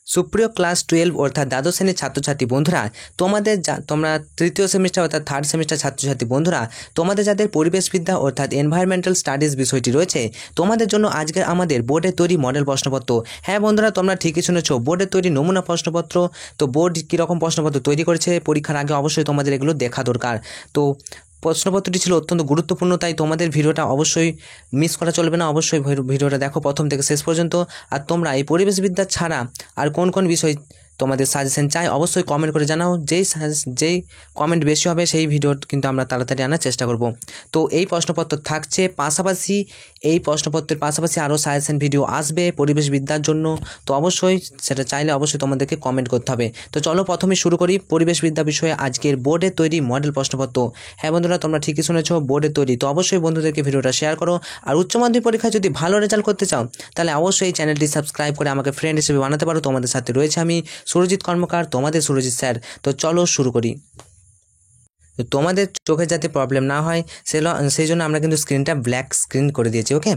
সুপ্রিয় ক্লাস 12 অর্থাৎ দ্বাদশ শ্রেণীর ছাত্রছাত্রী বন্ধুরা, তোমরা তৃতীয় সেমিস্টার অর্থাৎ থার্ড সেমিস্টার ছাত্রছাত্রী বন্ধুরা, তোমাদের যাদের পরিবেশবিদ্যা অর্থাৎ এনভায়রনমেন্টাল স্টাডিজ বিষয়টি রয়েছে, তোমাদের জন্য আজকের আমাদের বোর্ডের তৈরি মডেল প্রশ্নপত্র। হ্যাঁ বন্ধুরা, তোমরা ঠিকই শুনেছো, বোর্ডের তৈরি নমুনা প্রশ্নপত্র। তো বোর্ড কীরকম প্রশ্নপত্র তৈরি করেছে পরীক্ষার আগে অবশ্যই তোমাদের এগুলো দেখা দরকার। তো প্রশ্নপত্রটি ছিল অত্যন্ত গুরুত্বপূর্ণ, তাই তোমাদের ভিডিওটা অবশ্যই মিস করা চলবে না। অবশ্যই ভিডিওটা দেখো প্রথম থেকে শেষ পর্যন্ত। আর তোমরা এই পরিবেশবিদ্যা ছাড়া আর কোন কোন বিষয় তোমাদের সাজেশন চাই অবশ্যই কমেন্ট করে জানাও। যেই কমেন্ট বেশি হবে সেই ভিডিও কিন্তু আমরা তাড়াতাড়ি আনার চেষ্টা করব। তো এই প্রশ্নপত্র থাকছে, পাশাপাশি এই প্রশ্নপত্রের পাশাপাশি আরও সাজেশন ভিডিও আসবে পরিবেশবিদ্যার জন্য। তো অবশ্যই সেটা চাইলে অবশ্যই তোমাদেরকে কমেন্ট করতে হবে। তো চলো প্রথমে শুরু করি পরিবেশবিদ্যা বিষয়ে আজকের বোর্ডের তৈরি মডেল প্রশ্নপত্র। হ্যাঁ বন্ধুরা, তোমরা ঠিকই শুনেছো, বোর্ডের তৈরি। তো অবশ্যই বন্ধুদেরকে ভিডিওটা শেয়ার করো। আর উচ্চ মাধ্যমিক পরীক্ষায় যদি ভালো রেজাল্ট করতে চাও তাহলে অবশ্যই এই চ্যানেলটি সাবস্ক্রাইব করে আমাকে ফ্রেন্ড হিসেবে বানাতে পারো। তোমাদের সাথে রয়েছে আমি সুরজিৎ কর্মকার, তোমাদের সুরজিৎ স্যার। তো চলো শুরু করি। তোমাদের চোখে যাতে প্রবলেম না হয় সেই জন্য আমরা কিন্তু স্ক্রিনটা ব্ল্যাক স্ক্রিন করে দিয়েছি। ওকে,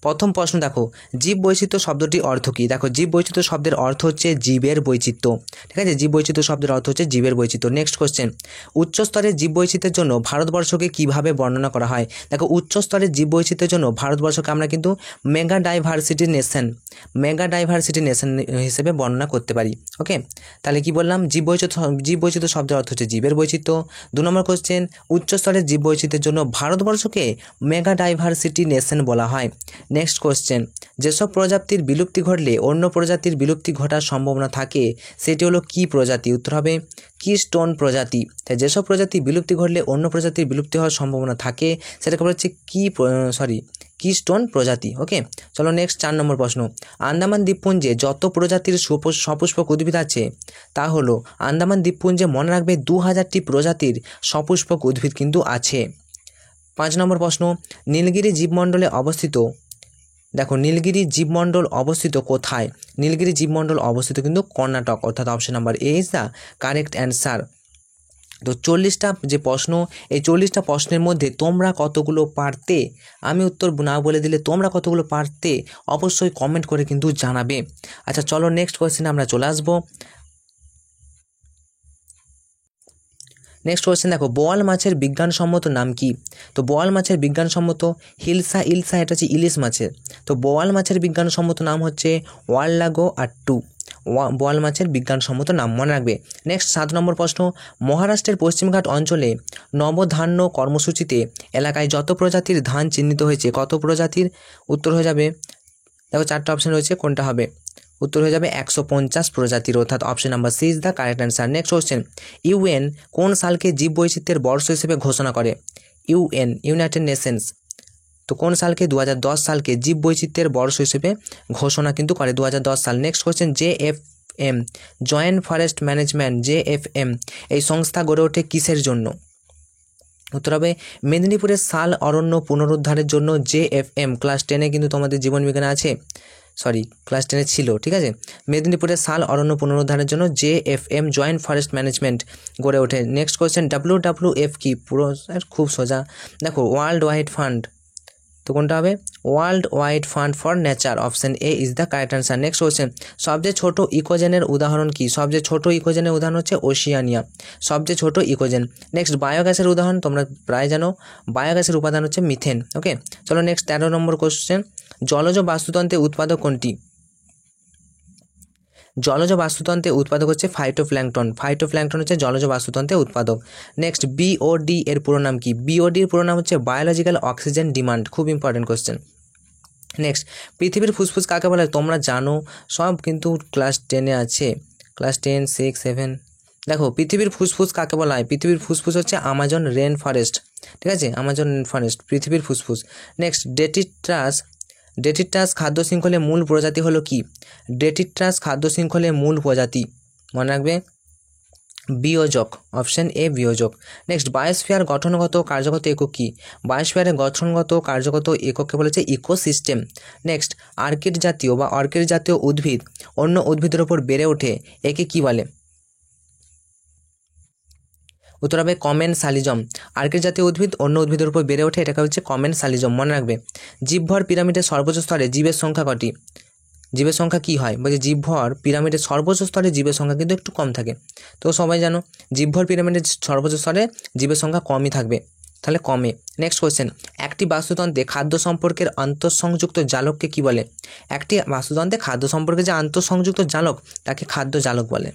প্রথম প্রশ্ন দেখো, জীব বৈচিত্র্য শব্দটি অর্থ কী? দেখো, জীব বৈচিত্র্য শব্দের অর্থ হচ্ছে জীবের বৈচিত্র্য। ঠিক আছে, জীব বৈচিত্র্য শব্দের অর্থ হচ্ছে জীবের বৈচিত্র্য। নেক্সট কোশ্চেন, উচ্চ স্তরের জীব বৈচিত্র্যের জন্য ভারতবর্ষকে কিভাবে বর্ণনা করা হয়? দেখো, উচ্চ স্তরের জীব বৈচিত্র্যের জন্য ভারতবর্ষকে আমরা কিন্তু মেগা ডাইভার্সিটি নেশন হিসেবে বর্ণনা করতে পারি। ওকে, তাহলে কি বললাম? জীব বৈচিত্র্য শব্দের অর্থ হচ্ছে জীবের বৈচিত্র্য। 2 নম্বর কোশ্চেন, উচ্চ স্তরের জীব বৈচিত্র্যের জন্য ভারতবর্ষকে মেগা ডাইভার্সিটি নেশন বলা হয়। নেক্সট কোশ্চেন, যেসব প্রজাতির বিলুপ্তি ঘটলে অন্য প্রজাতির বিলুপ্তি ঘটার সম্ভাবনা থাকে সেটি হলো কি প্রজাতি? উত্তর হবে কিস্টোন প্রজাতি। তাই যেসব প্রজাতি বিলুপ্তি ঘটলে অন্য প্রজাতির বিলুপ্তি হওয়ার সম্ভাবনা থাকে সেটাকে বলা হচ্ছে কিস্টোন প্রজাতি। ওকে, চলো নেক্সট 4 নম্বর প্রশ্ন, আন্দামান দ্বীপপুঞ্জে যত প্রজাতির সপুষ্পক উদ্ভিদ আছে তা হলো, আন্দামান দ্বীপপুঞ্জে মনে রাখবে 2000টি প্রজাতির সপুষ্পক উদ্ভিদ কিন্তু আছে। 5 নম্বর প্রশ্ন, নীলগিরি জীবমণ্ডলে অবস্থিত। দেখো, নীলগিরি জীবমণ্ডল অবস্থিত কোথায়? নীলগিরি জীবমণ্ডল অবস্থিত কিন্তু কর্ণাটক, অর্থাৎ option number A is the correct answer. তো 40টা যে প্রশ্ন, এই 40টা প্রশ্নের মধ্যে তোমরা কতগুলো পারতে, আমি উত্তর না বলে দিলে তোমরা কতগুলো পারতে অবশ্যই কমেন্ট করে কিন্তু জানাবে। আচ্ছা চলো নেক্সট কোয়েশ্চেনে আমরা চলে আসবো। নেক্সট কোয়েশ্চেন দেখো, বোয়াল মাছের বিজ্ঞানসম্মত নাম কি? তো বোয়াল মাছের বিজ্ঞানসম্মত ইলসা, এটা হচ্ছে ইলিশ মাছের। তো বোয়াল মাছের বিজ্ঞানসম্মত নাম হচ্ছে ওয়াল্লাগো আট্টু। বোয়াল মাছের বিজ্ঞানসম্মত নাম মনে রাখবে। নেক্সট 7 নম্বর প্রশ্ন, মহারাষ্ট্রের পশ্চিমঘাট অঞ্চলে নবধান্য কর্মসূচিতে এলাকায় যত প্রজাতির ধান চিহ্নিত হয়েছে কত প্রজাতির? উত্তর হয়ে যাবে, দেখো 4টা অপশন রয়েছে, কোনটা হবে? উত্তর হয়ে যাবে 150 প্রজাতির, অর্থাৎ option number C is the correct answer. Next question, UN কোন সালকে জীববৈচিত্র্যের বর্ষ হিসেবে ঘোষণা করে? United nations. তো কোন সালকে? 2010 সালকে জীববৈচিত্র্যের বর্ষ হিসেবে ঘোষণা কিন্তু করে 2010 সাল। Next question, JFM joint forest management, JFM এই সংস্থা গড়ে ওঠে কিসের জন্য? উত্তর হবে মেদিনীপুরের শাল অরণ্য পুনরুদ্ধারের জন্য JFM। ক্লাস 10-এ কিন্তু তোমাদের জীবনবিজ্ঞানে আছে, ক্লাস 10-এ ছিল। ঠিক আছে, মেদিনীপুরের শাল অরণ্য পুনরুদ্ধারের জন্য JFM জয়েন্ট ফরেস্ট ম্যানেজমেন্ট গড়ে ওঠে। নেক্সট কোয়েশ্চেন, WWF কি? পুরো খুব সোজা, দেখো ওয়ার্ল্ড ওয়াইড ফান্ড। তো কোনটা হবে? World wide fund for nature, option A is the correct answer. Next question, সবচেয়ে ছোট ইকোজেনের উদাহরণ কি? সবচেয়ে ছোট ইকোজেনের উদাহরণ হচ্ছে ওশিয়ানিয়া, সবচেয়ে ছোট ইকোজেন। নেক্সট, বায়োগ্যাসের উদাহরণ তোমরা প্রায় জানো, বায়োগ্যাসের উপাদান হচ্ছে মিথেন। ওকে, চলো নেক্সট 13 নম্বর কোয়েশ্চেন, জলজ বাস্তুতন্ত্রের উৎপাদক কোনটি? জলজ বাস্তুতন্ত্রের উৎপাদক হচ্ছে ফাইটোপ্ল্যাঙ্কটন হচ্ছে জলজ বাস্তুতন্ত্রের উৎপাদক। নেক্সট, BOD এর পুরো নাম কি? BOD এর পুরো নাম হচ্ছে বায়োলজিক্যাল অক্সিজেন ডিমান্ড, খুব ইম্পর্টেন্ট কোশ্চেন। নেক্সট, পৃথিবীর ফুসফুস কাকে বলে? তোমরা জানো, সব কিন্তু ক্লাস 10-এ আছে, ক্লাস 10, 6, 7। দেখো, পৃথিবীর ফুসফুস কাকে বলা হয়? পৃথিবীর ফুসফুস হচ্ছে আমাজন রেন ফরেস্ট। ঠিক আছে, আমাজন রেন ফরেস্ট পৃথিবীর ফুসফুস। নেক্সট, ডেটিট্রাস খাদ্য শৃঙ্খলের মূল প্রজাতি হলো কি? ডেটিট্রাস খাদ্য শৃঙ্খলের মূল প্রজাতি মনে রাখবে বিয়োজক, অপশন এ বিয়োজক। নেক্সট, বায়োস্ফিয়ার গঠনগত কার্যগত একক কি? বায়োস্ফিয়ারের গঠনগত কার্যগত একককে বলেছে ইকোসিস্টেম। নেক্সট, অর্কিড জাতীয় উদ্ভিদ অন্য উদ্ভিদের ওপর বেড়ে ওঠে, একে কি বলে? উত্তর হবে কমেনসালিজম। অর্কিড জাতীয় উদ্ভিদ অন্য উদ্ভিদের উপর বেড়ে ওঠে, এটাকে হচ্ছে কমেনসালিজম মনে রাখবে। জীবভর পিরামিডের সর্বোচ্চ স্তরে জীবের সংখ্যা কটি? জীবের সংখ্যা কি হয়, বলছে জীবভর পিরামিডের সর্বোচ্চ স্তরে জীবের সংখ্যা কিন্তু একটু কম থাকে। তো সবাই জানো জীবভর পিরামিডের সর্বোচ্চ স্তরে জীবের সংখ্যা কমই থাকবে, তাহলে কমে। নেক্সট কোয়েশ্চেন, একটি বাস্তুতন্ত্রে খাদ্য সম্পর্কের আন্তঃসংযুক্ত জালককে কি বলে? একটি বাস্তুতন্ত্রে খাদ্য সম্পর্কে যে আন্তঃসংযুক্ত জালক তাকে খাদ্য জালক বলে।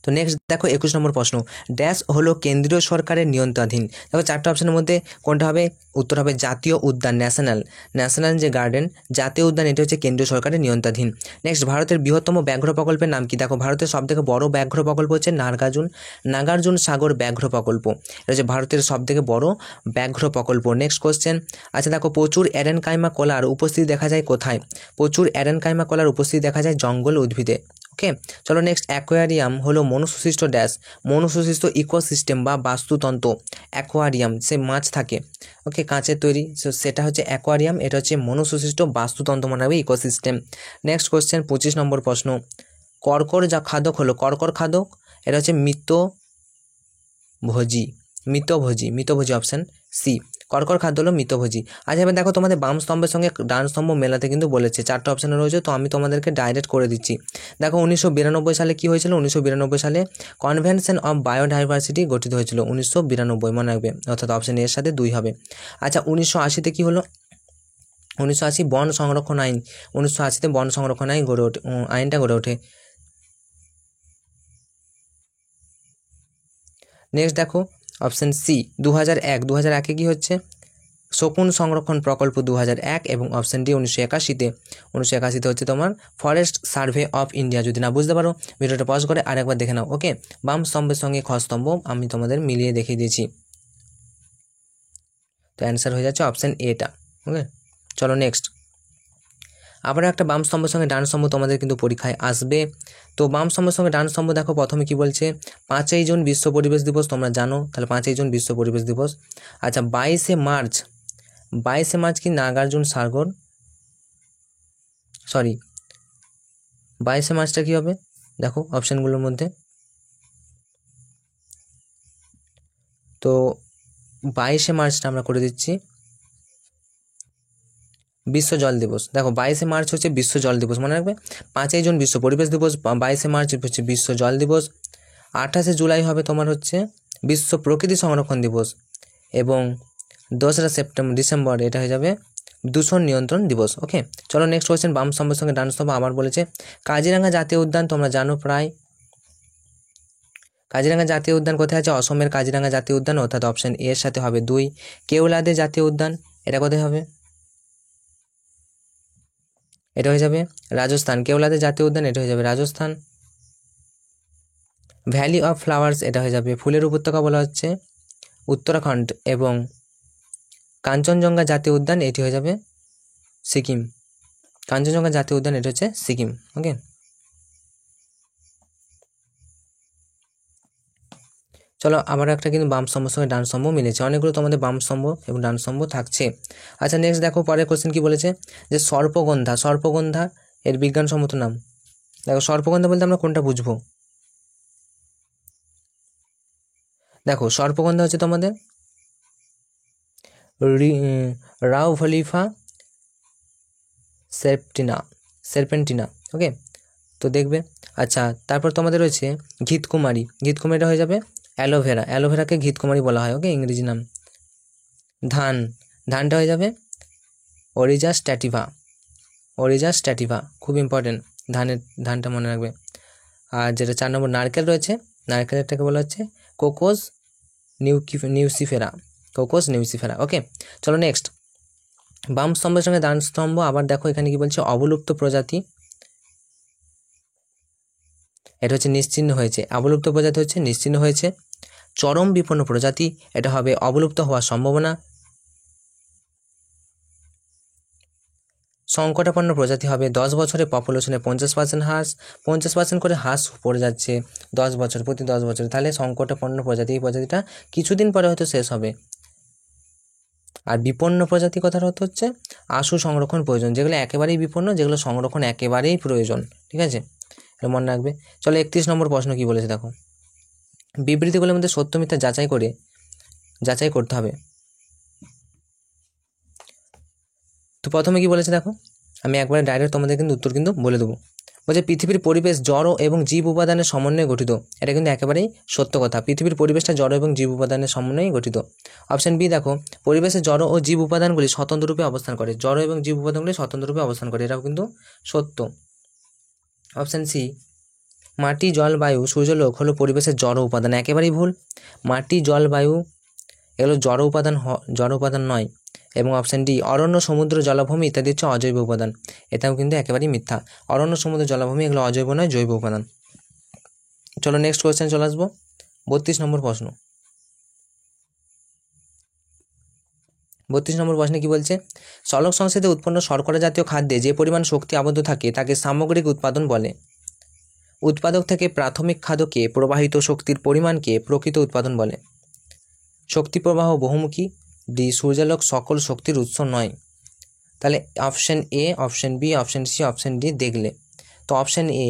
তো নেক্সট দেখো 21 নম্বর প্রশ্ন, ড্যাশ হলো কেন্দ্রীয় সরকারের নিয়ন্ত্রণাধীন। দেখো 4টা অপশনের মধ্যে কোনটা হবে? উত্তর হবে জাতীয় উদ্যান, ন্যাশনাল যে গার্ডেন, জাতীয় উদ্যান, এটা হচ্ছে কেন্দ্রীয় সরকারের নিয়ন্ত্রণাধীন। নেক্সট, ভারতের বৃহত্তম ব্যাঘ্র প্রকল্পের নাম কি? দেখো ভারতের সবথেকে বড় ব্যাঘ্র প্রকল্প হচ্ছে নাগার্জুন সাগর ব্যাঘ্র প্রকল্প, এটা হচ্ছে ভারতের সবথেকে বড় ব্যাঘ্র প্রকল্প। নেক্সট কোশ্চেন, আচ্ছা দেখো প্রচুর অ্যারেনকাইমা কলার উপস্থিতি দেখা যায় কোথায়? প্রচুর অ্যারেনকাইমা কলার উপস্থিতি দেখা যায় জঙ্গল উদ্ভিদে। ওকে, চলো নেক্সট, অ্যাকোয়ারিয়াম হলো মনুসৃষ্ট মনুসৃষ্ট ইকোসিস্টেম বা বাস্তুতন্ত্র। অ্যাকোয়ারিয়াম সে মাছ থাকে, ওকে, কাঁচের তৈরি, সেটা হচ্ছে অ্যাকোয়ারিয়াম, এটা হচ্ছে মনুসৃষ্ট বাস্তুতন্ত্র মানে হবে ইকোসিস্টেম। নেক্সট কোশ্চেন 25 নম্বর প্রশ্ন, কর্কর যা খাদক হলো, কর্কর খাদক, এটা হচ্ছে মৃতভোজী, অপশান সি, কর্কর খাদ্য হলো মৃতভোজী। আচ্ছা এবার দেখো তোমাদের বাম স্তম্ভের সঙ্গে ডান স্তম্ভ মেলাতে কিন্তু বলেছে, 4টা অপশানে রয়েছে, তো আমি তোমাদেরকে ডাইরেক্ট করে দিচ্ছি। দেখো 1992 সালে কি হয়েছিল? 1992 সালে কনভেনশন অফ বায়োডাইভার্সিটি গঠিত হয়েছিল, 1992 মনে রাখবে, অর্থাৎ অপশান এর সাথে 2 হবে। আচ্ছা 1980-তে কি হলো? 1980 বন সংরক্ষণ আইন, 1980-তে বন সংরক্ষণ আইন আইনটা গড়ে ওঠে। নেক্সট দেখো অপশান সি 2001 কি হচ্ছে? শকুন সংরক্ষণ প্রকল্প 2001, এবং অপশান ডি 1981-তে হচ্ছে তোমার ফরেস্ট সার্ভে অফ ইন্ডিয়া। যদি না বুঝতে পারো ভিডিওটা পজ করে আরেকবার দেখে নাও। ওকে, বাম স্তম্ভের সঙ্গে খ স্তম্ভ আমি তোমাদের মিলিয়ে দেখিয়ে দিয়েছি, তো অ্যান্সার হয়ে যাচ্ছে অপশান এটা। ওকে, চলো নেক্সট, আবার একটা বাম স্তম্ভের সঙ্গে ডান স্তম্ভ তোমাদের কিন্তু পরীক্ষায় আসবে। তো বাম স্তম্ভের সঙ্গে ডান স্তম্ভ দেখো প্রথমে কি বলছে, 5ই জুন বিশ্ব পরিবেশ দিবস, তোমরা জানো, তাহলে 5ই জুন বিশ্ব পরিবেশ দিবস। আচ্ছা 22শে মার্চ কি নাগার্জুন সাগর, 22শে মার্চটা কি হবে? দেখো অপশানগুলোর মধ্যে, তো 22শে মার্চটা আমরা করে দিচ্ছি বিশ্ব জল দিবস। দেখো 22শে মার্চ হচ্ছে বিশ্ব জল দিবস, মনে রাখবে। 5ই জুন বিশ্ব পরিবেশ দিবস, 22শে মার্চ হচ্ছে বিশ্ব জল দিবস, 28শে জুলাই হবে তোমার হচ্ছে বিশ্ব প্রকৃতি সংরক্ষণ দিবস, এবং 2রা ডিসেম্বর এটা হয়ে যাবে দূষণ নিয়ন্ত্রণ দিবস। ওকে, চলো নেক্সট কোয়েশ্চেন, বাম স্তম্ভের সঙ্গে ডান স্তম্ভ আবার বলেছে কাজিরাঙ্গা জাতীয় উদ্যান, তোমরা জানো প্রায়। কাজিরাঙ্গা জাতীয় উদ্যান কোথায় আছে? অসমের কাজিরাঙ্গা জাতীয় উদ্যান, অর্থাৎ অপশান এ এর সাথে হবে 2। কেওলাদে জাতীয় উদ্যান, এটা কোথায় হবে? এটা হয়ে যাবে রাজস্থান, কেওলাদে জাতীয় উদ্যান, এটা হয়ে যাবে রাজস্থান। ভ্যালি অফ ফ্লাওয়ার্স, এটা হয়ে যাবে ফুলের উপত্যকা বলা হচ্ছে উত্তরাখণ্ড, এবং কাঞ্চনজঙ্ঘা জাতীয় উদ্যান এটি হয়ে যাবে সিকিম, কাঞ্চনজঙ্ঘা জাতীয় উদ্যান এটা হচ্ছে সিকিম। ওকে, চলো আবার একটা কিন্তু বাম স্তম্ভের সঙ্গে ডান স্তম্ভ মিলেছে, অনেকগুলো তোমাদের বাম স্তম্ভ এবং ডান স্তম্ভ থাকছে। আচ্ছা নেক্সট দেখো পরের কোশ্চেন কি বলেছে, যে সর্পগন্ধা এর বিজ্ঞানসম্মত নাম। দেখো সর্পগন্ধা বলতে আমরা কোনটা বুঝবো? দেখো সর্পগন্ধা হচ্ছে তোমাদের রাউভলিফা সেরপেন্টিনা। ওকে, তো দেখবে। আচ্ছা তারপর তোমাদের রয়েছে ঘৃতকুমারীটা হয়ে যাবে অ্যালোভেরাকে ঘৃতকুমারী বলা হয়। ওকে, ইংরেজি নাম। ধানটা হয়ে যাবে অরিজা স্ট্যাটিভা, খুব ইম্পর্টেন্ট, ধানটা মনে রাখবে। আর যেটা 4 নম্বর নারকেল রয়েছে, নারকেলটাকে বলা হচ্ছে কোকোস নিউসিফেরা। ওকে, চলো নেক্সট, বাম স্তম্ভের সঙ্গে ডান স্তম্ভ আবার দেখো, এখানে কি বলছে অবলুপ্ত প্রজাতি, এটা হচ্ছে নিশ্চিহ্ন হয়েছে, অবলুপ্ত প্রজাতি হচ্ছে নিশ্চিহ্ন হয়েছে। চরম বিপন্ন প্রজাতি, এটা হবে অবলুপ্ত হওয়ার সম্ভাবনা। সংকটাপন্ন প্রজাতি হবে 10 বছরে পপুলেশনে 50% করে হ্রাস পড়ে যাচ্ছে প্রতি 10 বছরে, তাহলে সংকটাপন্ন প্রজাতি, এই প্রজাতিটা কিছুদিন পরে হয়তো শেষ হবে। আর বিপন্ন প্রজাতি কথার অর্থ হচ্ছে আশু সংরক্ষণ প্রয়োজন, যেগুলো একেবারেই বিপন্ন, যেগুলো সংরক্ষণ একেবারেই প্রয়োজন। ঠিক আছে, এটা মনে রাখবে। চলো 31 নম্বর প্রশ্ন কি বলেছে দেখো, বিবৃতিগুলোর মধ্যে সত্য মিথ্যা যাচাই করতে হবে। তো প্রথমে কি বলেছে দেখো, আমি একবারে ডাইরেক্ট তোমাদের কিন্তু উত্তর কিন্তু বলে দেবো। বলছে পৃথিবীর পরিবেশ জড় এবং জীব উপাদানের সমন্বয়ে গঠিত। এটা কিন্তু একেবারেই সত্য কথা, পৃথিবীর পরিবেশটা জড় এবং জীব উপাদানের সমন্বয়ে গঠিত। অপশন বি দেখো, পরিবেশে জড় ও জীব উপাদানগুলি স্বতন্ত্ররূপে অবস্থান করে। জড় এবং জীব উপাদানগুলি স্বতন্ত্ররূপে অবস্থান করে, এটাও কিন্তু সত্য। অপশন সি, মাটি জল বায়ু সূর্যালোক হলো পরিবেশের জড় উপাদান। একেবারেই ভুল, মাটি জল বায়ু এগুলো জড় উপাদান নয়। এবং অপশন ডি, অরণ্য সমুদ্র জলাভূমি ইত্যাদি হচ্ছে অজৈব উপাদান। এটাও কিন্তু একেবারেই মিথ্যা, অরণ্য সমুদ্র জলাভূমি এগুলো অজৈব নয়, জৈব উপাদান। চলো নেক্সট কোয়েশ্চেন চলে আসবো। 32 নম্বর প্রশ্ন। 32 নম্বর প্রশ্নে কি বলছে, সলক সংশ্লেষে উৎপন্ন শর্করা জাতীয় খাদ্যে যে পরিমাণ শক্তি আবদ্ধ থাকে তাকে সামগ্রিক উৎপাদন বলে। উৎপাদক থেকে প্রাথমিক খাদ্যকে প্রবাহিত শক্তির পরিমাণকে প্রকৃত উৎপাদন বলে। শক্তি প্রবাহ বহুমুখী। ডি, সূর্যালোক সকল শক্তির উৎস নয়। তাহলে option A, option B, option C, option D দেখলে। তো অপশন এ,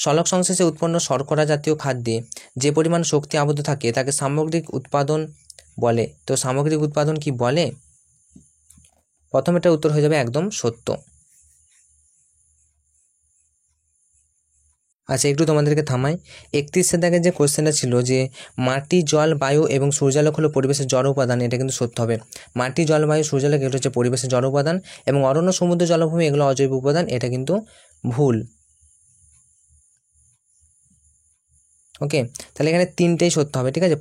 সলক সংশ্লেষে উৎপন্ন শর্করা জাতীয় খাদ্যে যে পরিমাণ শক্তি আবদ্ধ থাকে তাকে সামগ্রিক উৎপাদন বলে। তো সামগ্রিক উৎপাদন কি বলে? প্রথম এটার উত্তর হয়ে যাবে একদম সত্য। আচ্ছা, একটু তোমাদেরকে থামাই। 31 দাগের যে কোশ্চেনটা ছিল যে মাটি জল বায়ু এবং সূর্যালোক হলো পরিবেশের জড় উপাদান, এটা কিন্তু সত্য হবে। মাটি জল বায়ু সূর্যালোক এগুলো হচ্ছে পরিবেশের জড় উপাদান, এবং অরণ্য সমুদ্র জলাভূমি এগুলো অজৈব উপাদান, এটা কিন্তু ভুল। ওকে, তাহলে এখানে তিনটেই সত্য হবে, ঠিক আছে।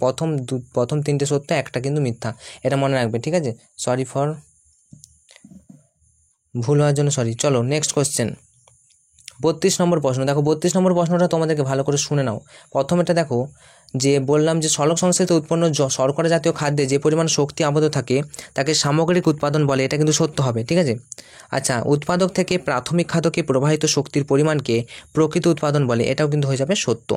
প্রথম তিনটে সত্য, একটা কিন্তু মিথ্যা, এটা মনে রাখবে, ঠিক আছে। সরি ফর ভুল হওয়ার জন্য সরি। চলো নেক্সট কোশ্চেন। 32 নম্বর প্রশ্ন দেখো, 32 নম্বর প্রশ্নটা তোমাদেরকে ভালো করে শুনে নাও। প্রথম এটা দেখো, যে বললাম যে সলক সংশ্লেষে উৎপন্ন শর্করা জাতীয় খাদ্যে যে পরিমাণ শক্তি আবদ্ধ থাকে তাকে সামগ্রিক উৎপাদন বলে, এটা কিন্তু সত্য হবে, ঠিক আছে। আচ্ছা, উৎপাদক থেকে প্রাথমিক খাদ্যকে প্রবাহিত শক্তির পরিমাণকে প্রকৃত উৎপাদন বলে, এটাও কিন্তু হয়ে যাবে সত্য।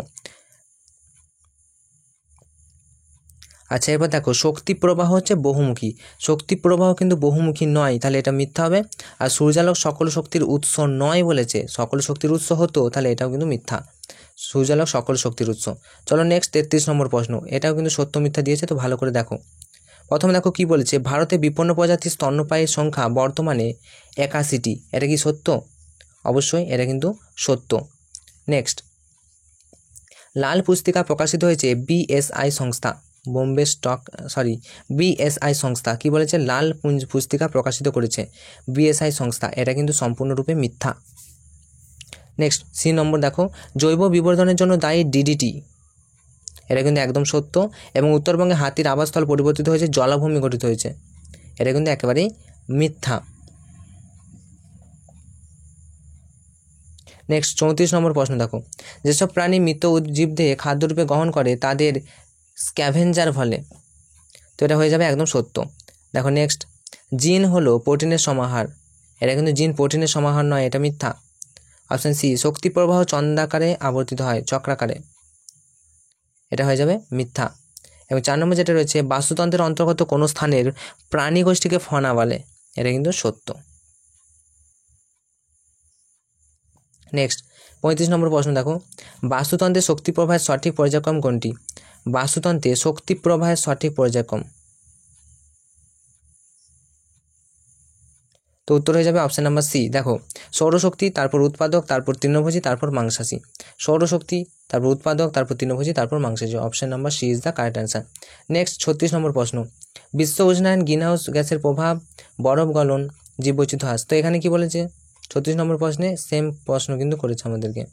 আচ্ছা, এবার দেখো, শক্তি প্রবাহ হচ্ছে বহুমুখী, শক্তি প্রবাহ কিন্তু বহুমুখী নয়, তাহলে এটা মিথ্যা হবে। আর সূর্যালোক সকল শক্তির উৎস নয় বলেছে, সকল শক্তির উৎস হতো, তাহলে এটাও কিন্তু মিথ্যা, সূর্যালোক সকল শক্তির উৎস। চলো নেক্সট 33 নম্বর প্রশ্ন, এটাও কিন্তু সত্য মিথ্যা দিয়েছে, তো ভালো করে দেখো। প্রথমে দেখো কি বলেছে, ভারতে বিপন্ন প্রজাতির স্তন্যপায়ীর সংখ্যা বর্তমানে 81টি, এটা কি সত্য? অবশ্যই এটা কিন্তু সত্য। নেক্সট, লাল পুস্তিকা প্রকাশিত হয়েছে বিএসআই সংস্থা, বিএসআই সংস্থা কি বলেছে, লাল পুস্তিকা প্রকাশিত করেছে বিএসআই সংস্থা, এটা কিন্তু সম্পূর্ণরূপে মিথ্যা। নেক্সট সি নম্বর দেখো, জৈব বিবর্ধনের জন্য দায়ী ডিডিটি, এটা কিন্তু একদম সত্য। এবং উত্তরবঙ্গে হাতির আবাসস্থল পরিবর্তিত হয়েছে, জলাভূমি গঠিত হয়েছে, এটা কিন্তু একেবারেই মিথ্যা। নেক্সট 34 নম্বর প্রশ্ন দেখো, যেসব প্রাণী মৃত উজ্জীবদেহ খাদ্যরূপে গ্রহণ করে তাদের স্ক্যাভেঞ্জার বলে, তো এটা হয়ে যাবে একদম সত্য। দেখো নেক্সট, জিন হলো প্রোটিনের সমাহার, এটা কিন্তু জিন প্রোটিনের সমাহার নয়, এটা মিথ্যা। অপশন সি, শক্তি প্রবাহ চন্দ্রাকারে আবর্তিত হয়, চক্রাকারে, এটা হয়ে যাবে মিথ্যা। এবং 4 নম্বর যেটা রয়েছে, বাস্তুতন্ত্রের অন্তর্গত কোনো স্থানের প্রাণী গোষ্ঠীকে ফনা বলে, এটা কিন্তু সত্য। নেক্সট 35 নম্বর প্রশ্ন দেখো, বাস্তুতন্ত্রে শক্তি প্রবাহের সঠিক পর্যায়ক্রম কোনটি? বাস্তুতন্ত্রে শক্তি প্রবাহের সঠিক পর্যায়ক্রম, তো উত্তর হয়ে যাবে অপশন নাম্বার সি। দেখো, সৌরশক্তি, তারপর উৎপাদক, তারপর তৃণভোজী, তারপর মাংসাশী। সৌরশক্তি, তারপর উৎপাদক, তারপর তৃণভোজী, তারপর মাংসাশী। Option number C is the correct answer. Next 36 নম্বর প্রশ্ন, বিশ্ব উষ্ণায়ন, গ্রিনহাউস গ্যাসের প্রভাব, বরফ গলন, জীববৈচিত্র্য হ্রাস, তো এখানে কি বলেছে? 36 নম্বর প্রশ্নে সেম প্রশ্ন কিন্তু করেছে আমাদেরকে।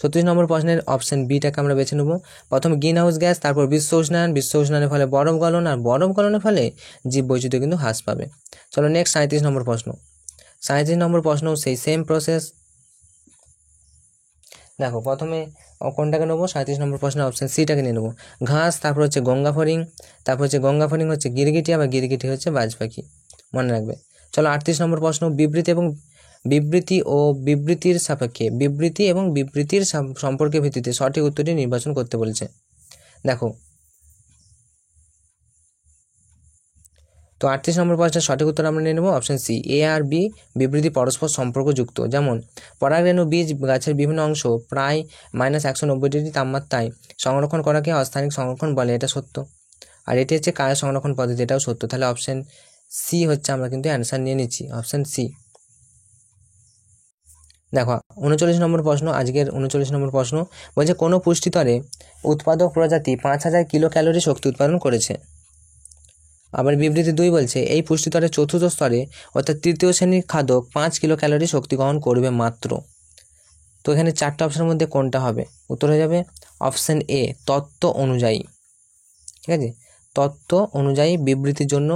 36 নম্বর প্রশ্নের অপশন বিটাকে আমরা বেছে নেব। প্রথম গ্রিনহাউস গ্যাস, তারপর বিশ্ব উষ্ণায়ন, বিশ্ব উষ্ণায়নের ফলে বরফ গলন, আর বরফ গলনের ফলে জীববৈচিত্র্য কিন্তু হ্রাস পাবে। চলো নেক্সট 37 নম্বর প্রশ্ন। 37 নম্বর প্রশ্ন সেই সেম প্রসেস। দেখো, প্রথমে কোনটাকে নেবো? 37 নম্বর প্রশ্নের অপশন সিটাকে নিয়ে নেবো। ঘাস, তারপর হচ্ছে গঙ্গা ফড়িং, তারপর হচ্ছে গঙ্গা ফড়িং হচ্ছে গিরগিটি, আবার গিরগিটি হচ্ছে বাজ পাখি, মনে রাখবে। চলো 38 নম্বর প্রশ্ন, বিবৃতি ও বিবৃতির সাপেক্ষে, বিবৃতি এবং বিবৃতির সম্পর্কের ভিত্তিতে সঠিক উত্তরটি নির্বাচন করতে বলেছে। দেখো, তো 38 নম্বর প্রশ্নের সঠিক উত্তর আমরা নিয়ে নেব অপশন সি, এ আর বি বিবৃতি পরস্পর সম্পর্কযুক্ত। যেমন পরাগরেণু বীজ গাছের বিভিন্ন অংশ প্রায় -190 ডিগ্রি তাপমাত্রায় সংরক্ষণ করাকে অস্থানিক সংরক্ষণ বলে, এটা সত্য। আর এটি হচ্ছে কায় সংরক্ষণ পদ্ধতি, এটাও সত্য। তাহলে অপশন সি হচ্ছে আমরা কিন্তু অ্যান্সার নিয়ে নিচ্ছি, অপশান সি। দেখো 39 নম্বর প্রশ্ন, আজকের 39 নম্বর প্রশ্ন বলছে কোনো পুষ্টিস্তরে উৎপাদক প্রজাতি 5000 কিলো ক্যালোরি শক্তি উৎপাদন করেছে। আবার বিবৃতি 2 বলছে এই পুষ্টিস্তরের চতুর্থ স্তরে অর্থাৎ তৃতীয় শ্রেণীর খাদক 5 কিলো ক্যালোরি শক্তি গ্রহণ করবে মাত্র। তো এখানে 4টে অপশনের মধ্যে কোনটা হবে? উত্তর হয়ে যাবে অপশান এ, তত্ত্ব অনুযায়ী। ঠিক আছে, তত্ত্ব অনুযায়ী বিবৃতির জন্য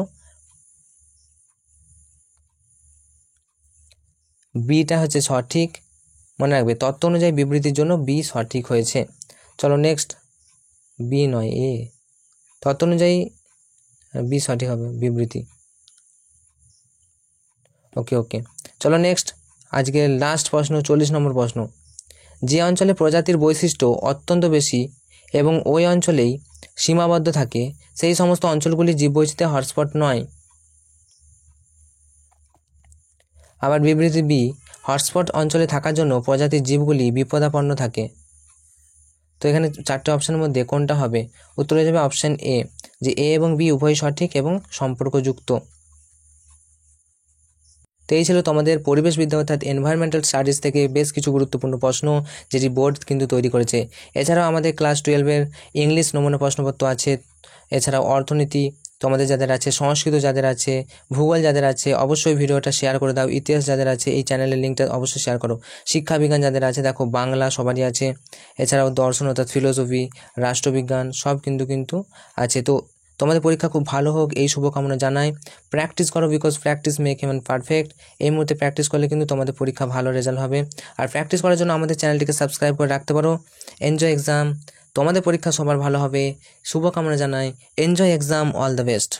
বিটা হচ্ছে সঠিক, মনে রাখবে তত্ত্ব অনুযায়ী বিবৃতির জন্য বি সঠিক হয়েছে। চলো নেক্সট, বি নয় এ, তত্ত্ব অনুযায়ী বি সঠিক হবে বিবৃতি। ওকে চলো নেক্সট, আজকে লাস্ট প্রশ্ন 40 নম্বর প্রশ্ন, যে অঞ্চলে প্রজাতির বৈশিষ্ট্য অত্যন্ত বেশি এবং ওই অঞ্চলেই সীমাবদ্ধ থাকে সেই সমস্ত অঞ্চলগুলি জীববৈচিত্র্যের হটস্পট নয়। আবার বিবৃতি বি, হটস্পট অঞ্চলে থাকার জন্য প্রজাতির জীবগুলি বিপদাপন্ন থাকে। তো এখানে 4টে অপশানের মধ্যে কোনটা হবে? উত্তর হয়ে যাবে অপশান এ, যে এ এবং বি উভয় সঠিক এবং সম্পর্কযুক্ত। তো এই ছিল তোমাদের পরিবেশবিদ্যা অর্থাৎ এনভায়রনমেন্টাল স্টাডিজ থেকে বেশ কিছু গুরুত্বপূর্ণ প্রশ্ন যেটি বোর্ড কিন্তু তৈরি করেছে। এছাড়াও আমাদের ক্লাস 12-এর ইংলিশ নমুনা প্রশ্নপত্র আছে, এছাড়াও অর্থনীতি তোমাদের যাদের আছে, সংস্কৃত যাদের আছে, ভূগোল যাদের আছে অবশ্যই ভিডিওটা শেয়ার করে দাও, ইতিহাস যাদের আছে এই চ্যানেলের লিঙ্কটা অবশ্যই শেয়ার করো, শিক্ষাবিজ্ঞান যাদের আছে দেখো বাংলা সবারই আছে, এছাড়াও দর্শন অর্থাৎ ফিলোসফি, রাষ্ট্রবিজ্ঞান সব কিন্তু আছে। তো তোমাদের পরীক্ষা খুব ভালো হোক এই শুভকামনা জানাই। প্র্যাকটিস করো, because practice make human perfect. এই মুহূর্তে প্র্যাকটিস করলে কিন্তু তোমাদের পরীক্ষা ভালো রেজাল্ট হবে। আর প্র্যাকটিস করার জন্য আমাদের চ্যানেলটিকে সাবস্ক্রাইব করে রাখতে পারো। এনজয় এক্সাম, তোমাদের পরীক্ষা সবার ভালো হবে শুভকামনা জানাই। Enjoy exam, all the best.